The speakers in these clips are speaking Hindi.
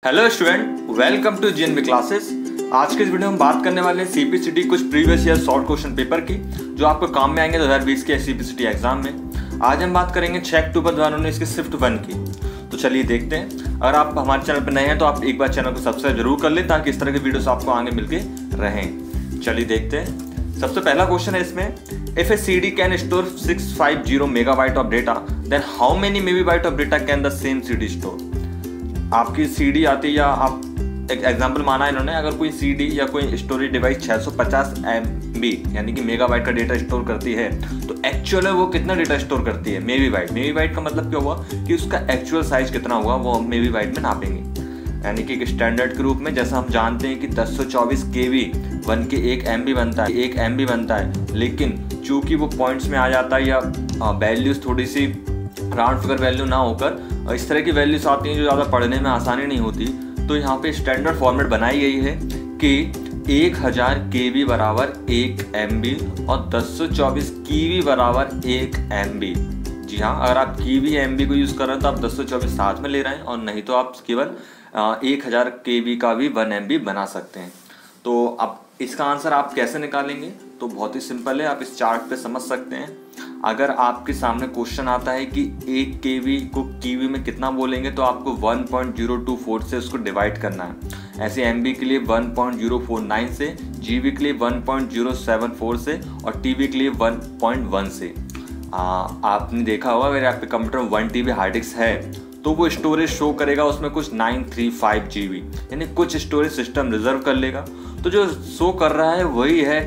Hello student, welcome to GNV classes. आज के इस वीडियो में हम बात करने वाले हैं सीपीसीटी कुछ previous year short question paper की जो आपको काम में आएंगे 2020 के सीपीसीटी एग्जाम में। आज हम बात करेंगे 6 अक्टूबर 2019 की शिफ्ट 1 की। तो चलिए देखते हैं। अगर आप हमारे चैनल पर नए हैं तो आप एक बार चैनल को सब्सक्राइब जरूर कर लें ताकि इस तरह के वीडियोस आपको आगे मिलके रहें। चलिए देखते हैं। सबसे पहला क्वेश्चन है इसमें, if a CD can store 650 megabyte of data then how many megabyte of data can the same CD store. आपकी CD आती है या आप एक एग्जांपल माना है इन्होंने, अगर कोई CD या कोई स्टोरेज डिवाइस 650 MB यानी कि मेगाबाइट का डेटा स्टोर करती है तो एक्चुअल है वो कितना डेटा स्टोर करती है, मेगाबाइट। मेगाबाइट का मतलब क्या हुआ कि उसका एक्चुअल साइज कितना हुआ वो हम मेगाबाइट में नापेंगे। यानी कि एक स्टैंडर्ड के रूप में जैसा हम जानते हैं कि 1024 KB 1 के 1 MB बनता है, 1 MB बनता है, लेकिन चूंकि वो पॉइंट्स में आ जाता है या वैल्यूज थोड़ी सी राउंड फिगर वैल्यू ना होकर इस तरह की वैल्यूज आती हैं जो ज़्यादा पढ़ने में आसानी नहीं होती, तो यहाँ पे स्टैंडर्ड फॉर्मेट बनाई गई है कि 1000 KB बराबर 1 MB और 1024 KB बराबर 1 MB। जी हाँ, अगर आप KB MB को यूज़ कर रहे हैं तो आप 1024 साथ में ले रहे हैं, और नहीं तो आप केवल 1000 KB का भी 1 MB बना सकते हैं। तो अब इसका आंसर आप कैसे निकालेंगे, तो बहुत ही सिंपल है, आप इस चार्ट पे समझ सकते हैं। अगर आपके सामने क्वेश्चन आता है कि 1 KB को KB में कितना बोलेंगे तो आपको 1.024 से उसको डिवाइड करना है। ऐसे MB के लिए 1.049 से, GB के लिए 1.074 से और TB के लिए 1.1 से। आपने देखा होगा अगर आपके कंप्यूटर में 1 TB हार्ड डिस्क है तो वो स्टोरेज शो करेगा उसमें कुछ 935 GB, यानी कुछ स्टोरेज सिस्टम रिजर्व कर लेगा। तो जो शो कर रहा है वही है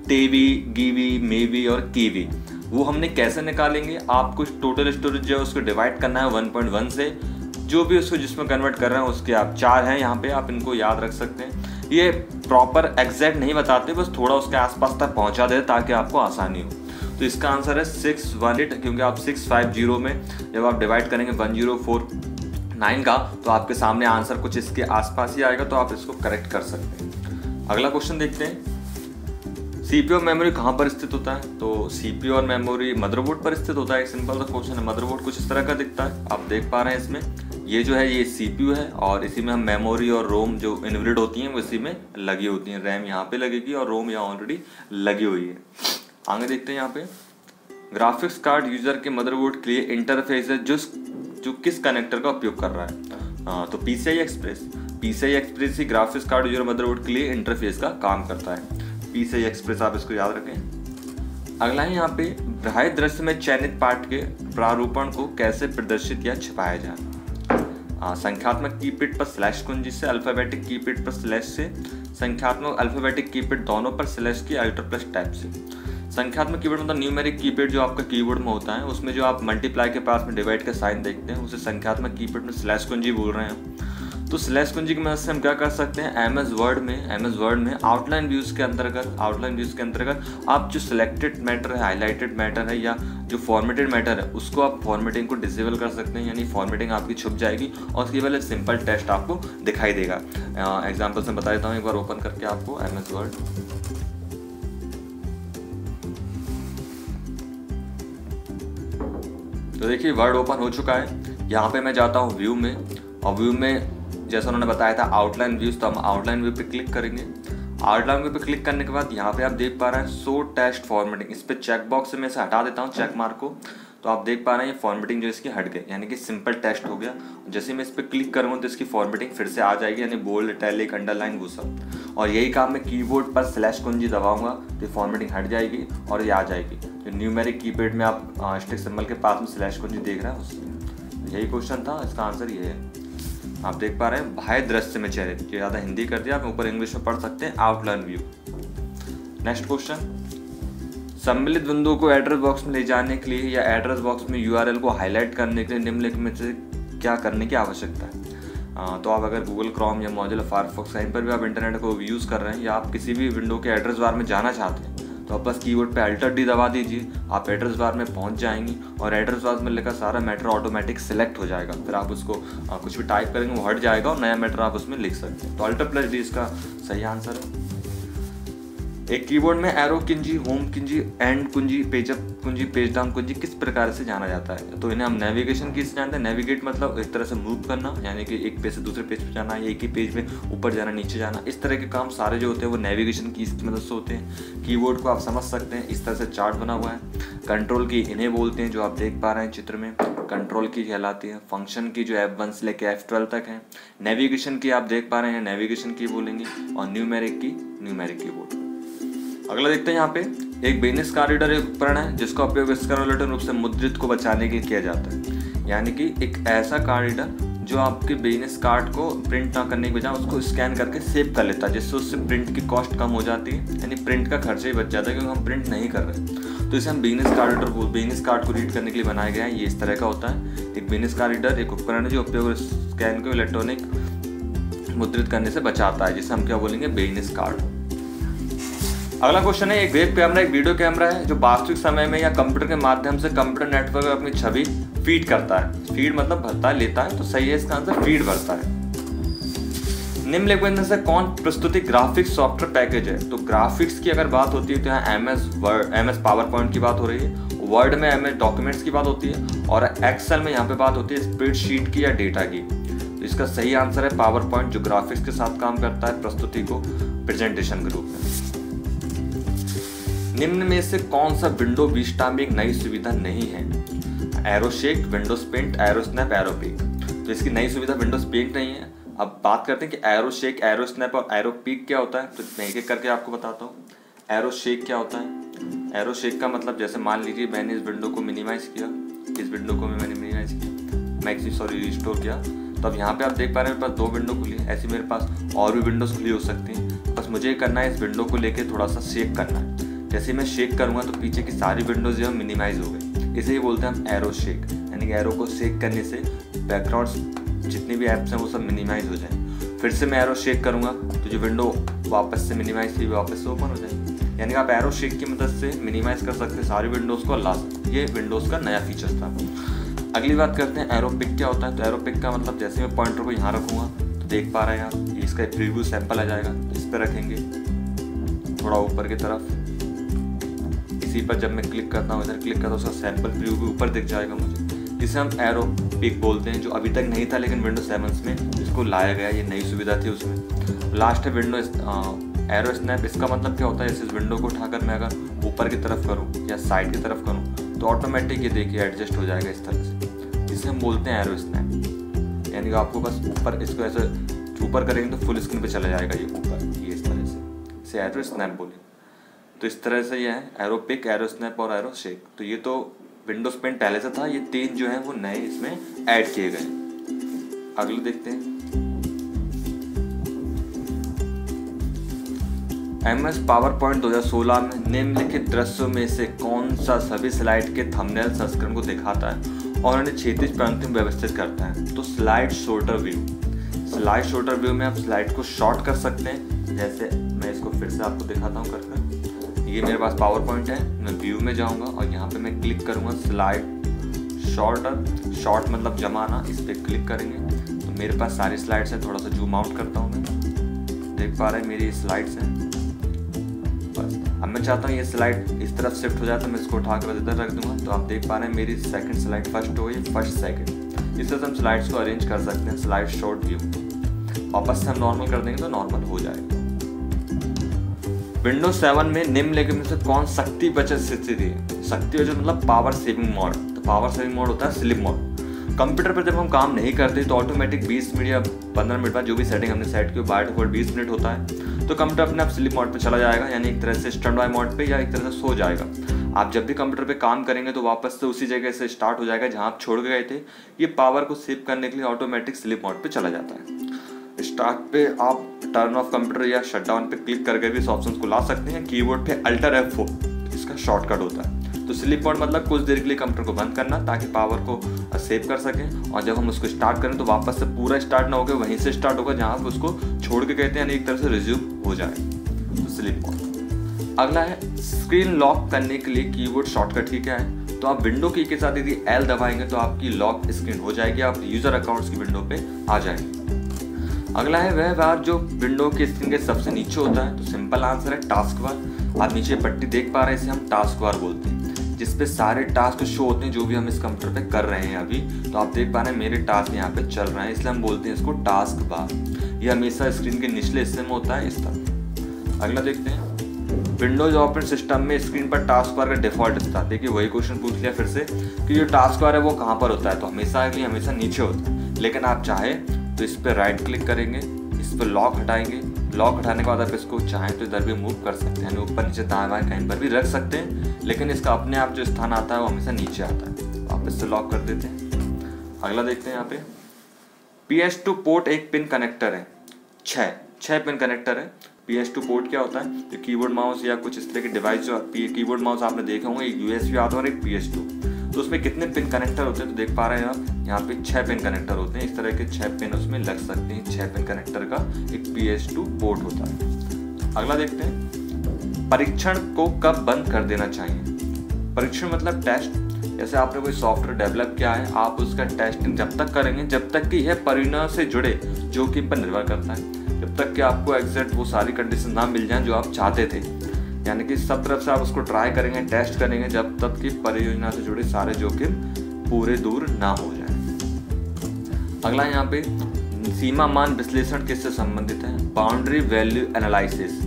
TB, GB, MB और KB। वो हमने कैसे निकालेंगे, आपको टोटल स्टोरेज जो है उसको डिवाइड करना है 1.1 से, जो भी उसको जिसमें कन्वर्ट कर रहे हैं उसके आप 4 हैं यहाँ पे, आप इनको याद रख सकते हैं। ये प्रॉपर एग्जैक्ट नहीं बताते, बस थोड़ा उसके आसपास तक पहुँचा दे ताकि आपको आसानी हो। तो इसका आंसर है 618, क्योंकि आप 650 में जब आप डिवाइड करेंगे 1049 का तो आपके सामने आंसर कुछ इसके आसपास ही आएगा, तो आप इसको करेक्ट कर सकते हैं। अगला क्वेश्चन देखते हैं, CPU और मेमोरी कहाँ पर स्थित होता है। तो CPU और मेमोरी मदरबोर्ड पर स्थित होता है। एक सिंपल सा क्वेश्चन है। मदरबोर्ड कुछ इस तरह का दिखता है, आप देख पा रहे हैं इसमें, ये जो है ये CPU है और इसी में हम मेमोरी और रोम जो इनबिल्ट होती हैं वो इसी में लगी होती हैं। रैम यहाँ पे लगेगी और रोम यहाँ ऑलरेडी लगी हुई है। आगे देखते हैं, यहाँ पे ग्राफिक्स कार्ड यूजर के मदरबोर्ड के लिए इंटरफेस है जो किस कनेक्टर का उपयोग कर रहा है। तो PCI एक्सप्रेस ही ग्राफिक्स कार्ड यूजर मदरबोर्ड के लिए इंटरफेस का काम करता है। PCI एक्सप्रेस आप इसको याद रखें। अगला है यहाँ पे, बाह्य दृश्य में चयनित पाठ के प्रारूपण को कैसे प्रदर्शित या छिपाया जाए। संख्यात्मक कीपैड पर स्लैश कुंजी से, अल्फाबेटिक कीपैड पर स्लैश से, संख्यात्मक अल्फाबेटिक कीपैड दोनों पर स्लैश की अल्टर प्लस टैब से। संख्यात्मक कीपैड मतलब न्यूमेरिक कीपैड जो आपका कीबोर्ड में होता है, उसमें जो आप मल्टीप्लाई के पास में डिवाइड का साइन देखते हैं उसे संख्यात्मक कीपैड में स्लैश कुंजी बोल रहे हैं। तो स्लैश कुंजी की मदद से हम क्या कर सकते हैं, MS वर्ड में आउटलाइन व्यूज के अंतर्गत आप जो सिलेक्टेड मैटर है, हाईलाइटेड मैटर है या जो फॉर्मेटेड मैटर है उसको आप फॉर्मेटिंग को डिसेबल कर सकते हैं, यानी फॉर्मेटिंग आपकी छुप जाएगी और उसके बाद सिंपल टेक्स्ट आपको दिखाई देगा। एग्जाम्पल से बता देता हूँ, एक बार ओपन करके आपको MS वर्ड। तो देखिए वर्ड ओपन हो चुका है। यहाँ पे मैं जाता हूँ व्यू में, और व्यू में जैसा उन्होंने बताया था आउटलाइन व्यूज, तो हम आउटलाइन व्यू पे क्लिक करेंगे। आउटलाइन व्यू पे क्लिक करने के बाद यहाँ पे आप देख पा रहे हैं शो टेक्स्ट फॉर्मेटिंग, इस पे चेक बॉक्स से मैं इसे हटा देता हूँ चेक मार्क को, तो आप देख पा रहे हैं ये फॉर्मेटिंग जो इसकी हट गई, यानी कि सिंपल टेक्स्ट हो गया। जैसे मैं इस पर क्लिक करूँगा तो इसकी फॉर्मेटिंग फिर से आ जाएगी, यानी बोल्ड, इटैलिक, अंडरलाइन वो सब। और यही काम मैं कीबोर्ड पर स्लैश कुंजी दबाऊंगा तो फॉर्मेटिंग हट जाएगी और ये आ जाएगी। जो न्यूमेरिक कीपैड में आप स्टिक सिंबल के पास में स्लैश कुंजी देख रहे हैं उससे। यही क्वेश्चन था, इसका आंसर ये है। आप देख पा रहे हैं बाह्य दृश्य में चेहरे, जो ज़्यादा हिंदी कर दिया, आप ऊपर इंग्लिश में पढ़ सकते हैं, आउटलाइन व्यू। नेक्स्ट क्वेश्चन, सम्मिलित बिंदुओं को एड्रेस बॉक्स में ले जाने के लिए या एड्रेस बॉक्स में URL को हाईलाइट करने के लिए निम्नलिखित में से क्या करने की आवश्यकता है। तो आप अगर गूगल क्रोम या मोजिला फायरफॉक्स कहीं पर भी आप इंटरनेट को यूज़ कर रहे हैं या आप किसी भी विंडो के एड्रेस बार में जाना चाहते हैं तो आप बस कीबोर्ड पे Alt D दबा दीजिए, आप एड्रेस बार में पहुंच जाएंगी और एड्रेस बार में लिखा सारा मैटर ऑटोमेटिक सिलेक्ट हो जाएगा। फिर आप उसको कुछ भी टाइप करेंगे वो हट जाएगा और नया मैटर आप उसमें लिख सकते हैं। तो Alt+D इसका सही आंसर है। एक कीबोर्ड में एरो कुंजी, होम कुंजी, एंड कुंजी, पेज अप कुंजी, पेज डाउन कुंजी किस प्रकार से जाना जाता है? तो इन्हें हम नेविगेशन की से जानते हैं। नेविगेट मतलब एक तरह से मूव करना, यानी कि एक पेज से दूसरे पेज पे जाना, एक ही पेज में ऊपर जाना, नीचे जाना, इस तरह के काम सारे जो होते हैं वो नेविगेशन की मदद से होते हैं। कीबोर्ड को आप समझ सकते हैं, इस तरह से चार्ट बना हुआ है। कंट्रोल की इन्हें बोलते हैं, जो आप देख पा रहे हैं चित्र में, कंट्रोल की कहलाती है। फंक्शन की जो F1 से लेकर F12 तक है। नेविगेशन की आप देख पा रहे हैं, नेविगेशन की बोलेंगे। और न्यूमेरिक की न्यूमेरिक कीबोर्ड। अगला देखते हैं, यहाँ पे एक बिजनेस कॉरिडोर एक उपकरण है जिसका उपयोग स्कैनर रूप से मुद्रित को बचाने के लिए किया जाता है। यानी कि एक ऐसा कॉरिडोर जो आपके बिजनेस कार्ड को प्रिंट ना करने के बजाय उसको स्कैन करके सेव कर लेता है, जिससे उससे प्रिंट की कॉस्ट कम हो जाती है, यानी प्रिंट का खर्चा ही बच जाता है क्योंकि हम प्रिंट नहीं कर रहे। तो इसे हम बिजनेस कार्ड को रीड करने के लिए बनाया गया है। ये इस तरह का होता है। एक बिजनेस कॉरिडोर एक उपकरण है जो उपयोग स्कैन को इलेक्ट्रॉनिक मुद्रित करने से बचाता है, जिसे हम क्या बोलेंगे, बिजनेस कार्ड। अगला क्वेश्चन है, एक वेब कैमरा एक वीडियो कैमरा है जो वास्तविक समय में या कंप्यूटर के माध्यम से कंप्यूटर नेटवर्क में अपनी छवि फीड करता है। फीड मतलब भरता है, लेता है, तो सही है इसका आंसर, फीड भरता है। निम्नलिखित में से कौन प्रस्तुति ग्राफिक्स सॉफ्टवेयर पैकेज है? तो ग्राफिक्स की अगर बात होती है तो यहाँ MS पावर पॉइंट की बात हो रही है, वर्ड में MS डॉक्यूमेंट्स की बात होती है, और एक्सेल में यहाँ पे बात होती है स्प्रेडशीट की या डेटा की। तो इसका सही आंसर है पावर पॉइंट, जो ग्राफिक्स के साथ काम करता है प्रस्तुति को प्रेजेंटेशन के रूप में। निम्न में से कौन सा विंडो विस्टा में एक नई सुविधा नहीं है? एरोशेक, विंडोज पेंट, एरोस्नैप, एरोपिक। तो इसकी नई सुविधा विंडोज पेंट नहीं है। अब बात करते हैं कि एरोशेक, एरोस्नैप और एरोपिक क्या होता है, तो मैं एक एक करके आपको बताता हूँ। एरोशेक क्या होता है? एरोशेक का मतलब, जैसे मान लीजिए मैंने इस विंडो को मिनिमाइज किया, इस विंडो को मैंने मिनिमाइज किया, रिस्टोर किया, तो अब यहाँ पे आप देख पा रहे हैं मेरे पास दो विंडो खुली है। ऐसी मेरे पास और भी विंडोज खुली हो सकती हैं। बस मुझे करना है, इस विंडो को लेके थोड़ा सा शेक करना है। जैसे मैं शेक करूँगा तो पीछे की सारी विंडोज जो है मिनिमाइज हो गई। इसे ही बोलते हैं हम एरो शेक, यानी कि एरो को शेक करने से बैकग्राउंड जितनी भी ऐप्स हैं वो सब मिनिमाइज हो जाए। फिर से मैं एरो शेक करूँगा तो जो विंडो वापस से मिनिमाइज थी वापस से ओपन हो जाएगी। यानी कि आप एरो शेक की मदद से मिनिमाइज कर सकते हैं सारी विंडोज़ को, ला सकते। ये विंडोज़ का नया फीचर था। अगली बात करते हैं एरोपिक क्या होता है। तो एरोपिक का मतलब, जैसे मैं पॉइंटर को यहाँ रखूँगा तो देख पा रहे हैं आप, इसका प्रीव्यू सैंपल आ जाएगा। इस पर रखेंगे थोड़ा ऊपर की तरफ, इसी पर जब मैं क्लिक करता हूँ, इधर क्लिक करता हूँ, उसका सैंपल प्रीव्यू भी ऊपर दिख जाएगा मुझे। इसे हम एरो पिक बोलते हैं, जो अभी तक नहीं था लेकिन विंडोज 7 में इसको लाया गया। ये नई सुविधा थी उसमें। लास्ट है विंडो एरो स्नैप। इसका मतलब क्या होता है, जैसे इस विंडो को उठाकर मैं अगर ऊपर की तरफ करूँ या साइड की तरफ करूँ तो ऑटोमेटिक ये देखिए एडजस्ट हो जाएगा इस तरह से। इसे हम बोलते हैं एरो स्नैप। यानी कि आपको बस ऊपर इसको ऐसे ऊपर करेंगे तो फुल स्क्रीन पे चला जाएगा ये ऊपर, ये इस तरह से। इसे एरो स्नैप बोलेंगे। तो इस तरह से ये है एरो पिक, एरो स्नैप और एरो शेक। तो ये तो विंडोज पेंट पहले से था, ये 3 जो है वो नए इसमें ऐड किए गए। अगले देखते हैं, MS पावर पॉइंट 2016 में निम्नलिखित दृश्यों में से कौन सा सभी स्लाइड के थंबनेल संस्करण को दिखाता है और उन्हें क्षैतिज पंक्ति में व्यवस्थित करता है? तो slide shorter view. Slide shorter view में आप स्लाइड को शॉर्ट कर सकते हैं। जैसे मैं इसको फिर से आपको दिखाता हूँ कर। ये मेरे पास पावर पॉइंट है, मैं व्यू में जाऊंगा और यहाँ पे मैं क्लिक करूँगा स्लाइड शॉर्टर। शॉर्ट मतलब जमाना। इस पर क्लिक करेंगे तो मेरे पास सारी स्लाइड्स हैं। थोड़ा सा जूम आउट करता हूँ, मैं देख पा रहे हैं मेरी स्लाइड्स हैं। बस अब मैं चाहता हूँ ये स्लाइड इस तरफ शिफ्ट हो जाए तो मैं इसको उठा कर इधर रख दूंगा। तो आप देख पा रहे हैं मेरी सेकंड स्लाइड फर्स्ट हो गई, फर्स्ट सेकंड। इस तरह से हम स्लाइड्स को अरेंज कर सकते हैं। Slide short view. वापस से हम नॉर्मल कर देंगे तो नॉर्मल हो जाएगा। विंडोज 7 में निम्नलिखित में से कौन शक्ति बचत स्थिति है? शक्ति बचत मतलब पावर सेविंग मोड। तो पावर सेविंग मोड होता है स्लीप मोड। कंप्यूटर पर जब हम काम नहीं करते तो ऑटोमेटिक 20 मिनट या 15 मिनट बाद जो भी सेटिंग हमने सेट की बाय डिफॉल्ट 20 मिनट होता है, तो कंप्यूटर अपने आप स्लीप मोड पे चला जाएगा, यानी एक तरह से स्टैंड बाय मोड पे या एक तरह से सो जाएगा। आप जब भी कंप्यूटर पे काम करेंगे तो वापस से उसी जगह से स्टार्ट हो जाएगा जहाँ आप छोड़ के गए थे। ये पावर को सेव करने के लिए ऑटोमेटिक स्लीप मोड पे चला जाता है। स्टार्ट पे आप टर्न ऑफ कंप्यूटर या शटडाउन पे क्लिक करके भी इस ऑप्शन को ला सकते हैं। कीबोर्ड पे अल्टर F4 इसका शॉर्टकट होता है। तो स्लीप मोड मतलब कुछ देर के लिए कंप्यूटर को बंद करना ताकि पावर को सेव कर सकें, और जब हम उसको स्टार्ट करें तो वापस से पूरा स्टार्ट ना होकर वहीं से स्टार्ट होगा जहाँ आप उसको छोड़ के गए थे, यानी एक तरह से रिज्यूम हो जाए। तो स्लीप मोड। अगला है स्क्रीन लॉक करने के लिए कीबोर्ड शॉर्टकट की क्या है? तो आप विंडो की के साथ यदि L दबाएंगे तो आपकी लॉक स्क्रीन हो जाएगी, आप यूजर अकाउंट्स की विंडो पे आ जाएंगे। अगला है वह बार जो विंडो के स्क्रीन के सबसे नीचे होता है। तो सिंपल आंसर है टास्क बार। आप नीचे पट्टी देख पा रहे हैं, इसे हम टास्क बार बोलते हैं, जिसपे सारे टास्क शो होते हैं जो भी हम इस कंप्यूटर पे कर रहे हैं अभी। तो आप देख पा रहे हैं मेरे टास्क यहाँ पे चल रहे हैं, इसलिए हम बोलते हैं इसको टास्क बार। ये हमेशा स्क्रीन के निचले हिस्से में होता है, इस तरह। अगला देखते हैं, विंडोज ऑपरेटिंग सिस्टम में स्क्रीन पर टास्क बार का डिफॉल्ट होता है। देखिए वही क्वेश्चन पूछ लिया फिर से कि जो टास्क बार है वो कहाँ पर होता है, तो हमेशा नीचे होता है। लेकिन आप चाहे तो इस पर राइट क्लिक करेंगे, इस पर लॉक हटाएंगे, लॉक हटाने के बाद आप इसको चाहें तो इधर भी मूव कर सकते हैं, यानी ऊपर नीचे दाएं बाएं कहीं पर भी रख सकते हैं, लेकिन इसका अपने आप जो स्थान आता है वो हमेशा नीचे आता है। वापस से लॉक कर देते हैं। अगला देखते हैं, यहाँ पे PS2 पोर्ट एक पिन कनेक्टर है, 6 पिन कनेक्टर है। PS2 पोर्ट क्या होता है, जो कीबोर्ड माउस या कुछ इस तरह के डिवाइस, जो कीबोर्ड माउस आपने देखे होंगे, एक USB आता है और एक PS2। तो उसमें कितने पिन कनेक्टर होते हैं, तो देख पा रहे हैं आप यहाँ पे 6 पिन कनेक्टर होते हैं। इस तरह के 6 पिन उसमें लग सकते हैं। 6 पिन कनेक्टर का एक PS2 पोर्ट होता है। अगला देखते हैं, परीक्षण को कब बंद कर देना चाहिए। परीक्षण मतलब टेस्ट। जैसे आपने कोई सॉफ्टवेयर डेवलप किया है, आप उसका टेस्टिंग जब तक करेंगे जब तक कि यह परिणाम से जुड़े जोखिम पर निर्भर करता है, जब तक कि आपको एग्जैक्ट वो सारी कंडीशन ना मिल जाए जो आप चाहते थे। यानी कि सब तरफ से आप उसको ट्राई करेंगे, टेस्ट करेंगे, जब तक कि परियोजना से जुड़े सारे जोखिम पूरे दूर ना हो जाए। अगला यहाँ पे सीमा मान विश्लेषण किससे संबंधित है, boundary value analysis,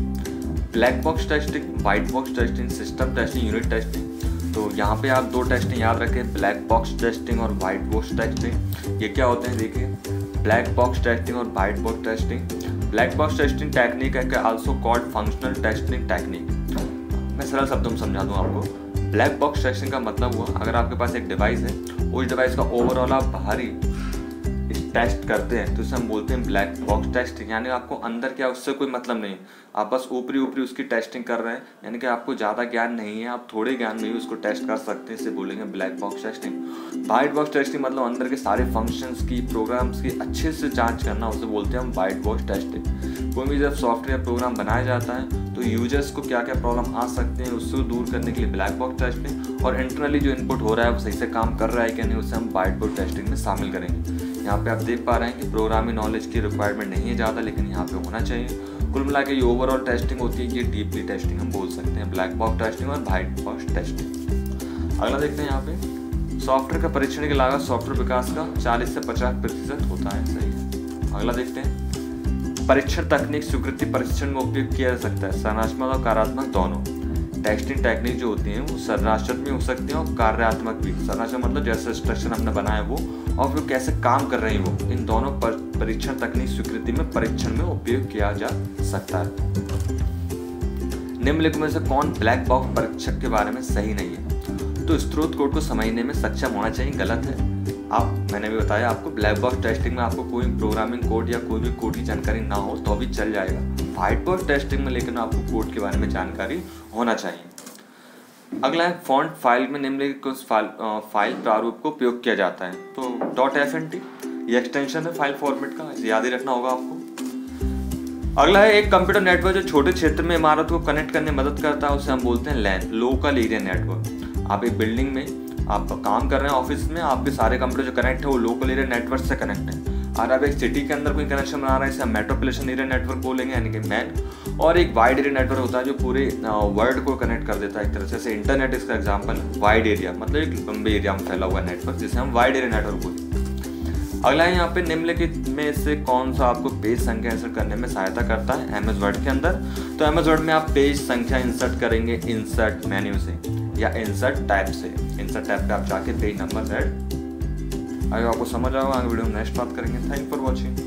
black box testing, white box testing, system testing, unit testing. तो यहाँ पे आप 2 टेस्टिंग याद रखें, ब्लैक बॉक्स टेस्टिंग और व्हाइट बॉक्स टेस्टिंग। ये क्या होते हैं देखिए, ब्लैक बॉक्स टेस्टिंग और white box testing. Black box testing technique है also called functional testing technique. मैं सरल शब्दों में समझा दूँ आपको। ब्लैक बॉक्स टेस्टिंग का मतलब हुआ, अगर आपके पास एक डिवाइस है, उस डिवाइस का ओवरऑल आप बाहरी टेस्ट करते हैं तो इसे हम बोलते हैं ब्लैक बॉक्स टेस्टिंग। यानी आपको अंदर क्या उससे कोई मतलब नहीं, आप बस ऊपरी उसकी टेस्टिंग कर रहे हैं, यानी कि आपको ज़्यादा ज्ञान नहीं है, आप थोड़े ज्ञान में ही उसको टेस्ट कर सकते हैं, इसे बोलेंगे black box testing. White box testing मतलब अंदर के सारे फंक्शंस की, प्रोग्राम्स की अच्छे से जांच करना, उसे बोलते हैं हम व्हाइट बॉक्स टेस्टिंग। कोई भी जब सॉफ्टवेयर प्रोग्राम बनाया जाता है तो यूजर्स को क्या क्या प्रॉब्लम आ सकते हैं उससे दूर करने के लिए ब्लैक बॉक्स टेस्टिंग, और इंटरनली जो इनपुट हो रहा है वो सही से काम कर रहा है कि नहीं, उसे हम व्हाइट बॉक्स टेस्टिंग में शामिल करेंगे। यहाँ पे आप देख पा रहे हैं कि प्रोग्रामिंग नॉलेज की रिक्वायरमेंट नहीं है ज़्यादा, लेकिन यहाँ पे होना चाहिए। कुल मिला के ये ओवरऑल टेस्टिंग होती है, ये डीपली टेस्टिंग हम बोल सकते हैं, ब्लैक बॉक्स टेस्टिंग और व्हाइट बॉक्स टेस्टिंग। अगला देखते हैं, यहाँ पे सॉफ्टवेयर का परीक्षण की लागत सॉफ्टवेयर विकास का 40 से 50% होता है, सही है। अगला देखते हैं, परीक्षण तकनीक स्वीकृति परीक्षण में उपयोग किया जा सकता है, संरचनात्मक और कार्यात्मक दोनों। टेस्टिंग टेक्निक जो होती हैं वो संरचनात्मक भी हो सकती हैं और कार्यात्मक भी। संरचना मतलब जैसे स्ट्रक्चर हमने बनाया वो, और वो कैसे काम कर रही है वो, इन दोनों परीक्षण तकनीक स्वीकृति में परीक्षण में उपयोग किया जा सकता है। निम्नलिखित में से कौन ब्लैक बॉक्स परीक्षक के बारे में सही नहीं है, तो स्रोत कोड को समझने में सक्षम होना चाहिए, गलत है। मैंने भी बताया आपको, ब्लैक बॉक्स टेस्टिंग में आपको कोई प्रोग्रामिंग कोड या कोई भी कोड की जानकारी ना हो तो भी चल जाएगा। व्हाइट बॉक्स टेस्टिंग में लेकिन आपको कोड के बारे में जानकारी होना चाहिए। अगला है फॉन्ट फाइल में निम्नलिखित कुछ फाइल प्रारूप को उपयोग किया जाता है, तो .fnt ये एक्सटेंशन है फाइल फॉर्मेट का, इसे याद ही रखना होगा आपको। अगला है एक कंप्यूटर नेटवर्क जो छोटे क्षेत्र में इमारत को कनेक्ट करने में मदद करता है, उसे हम बोलते हैं लैन, लोकल एरिया नेटवर्क। आप एक बिल्डिंग में आप काम कर रहे हैं, ऑफिस में आपके सारे कंप्यूटर जो कनेक्ट है वो लोकल एरिया नेटवर्क से कनेक्ट है। और आप एक सिटी के अंदर कोई कनेक्शन बना रहे हैं, इसे हम मेट्रोपॉलिटन एरिया नेटवर्क बोलेंगे, यानी कि मैन। और एक वाइड एरिया नेटवर्क होता है जो पूरे वर्ल्ड को कनेक्ट कर देता है एक तरह से, जैसे इंटरनेट इसका एग्जांपल। वाइड एरिया मतलब एक लंबे एरिया में फैला हुआ नेटवर्क, जिसे हम वाइड एरिया नेटवर्क बोलते हैं। अगला है यहाँ पे निम्नलिखित में से कौन सा आपको पेज संख्या इंसर्ट करने में सहायता करता है MS वर्ड के अंदर, तो MS वर्ड में आप पेज संख्या इंसर्ट करेंगे इंसर्ट मेन्यू से या इंसर्ट टैब से। इंसर्ट टैब पे आप जाके पेज नंबर सेट। अगर आपको समझ आएगा, आगे वीडियो में नेक्स्ट बात करेंगे। Thank for watching.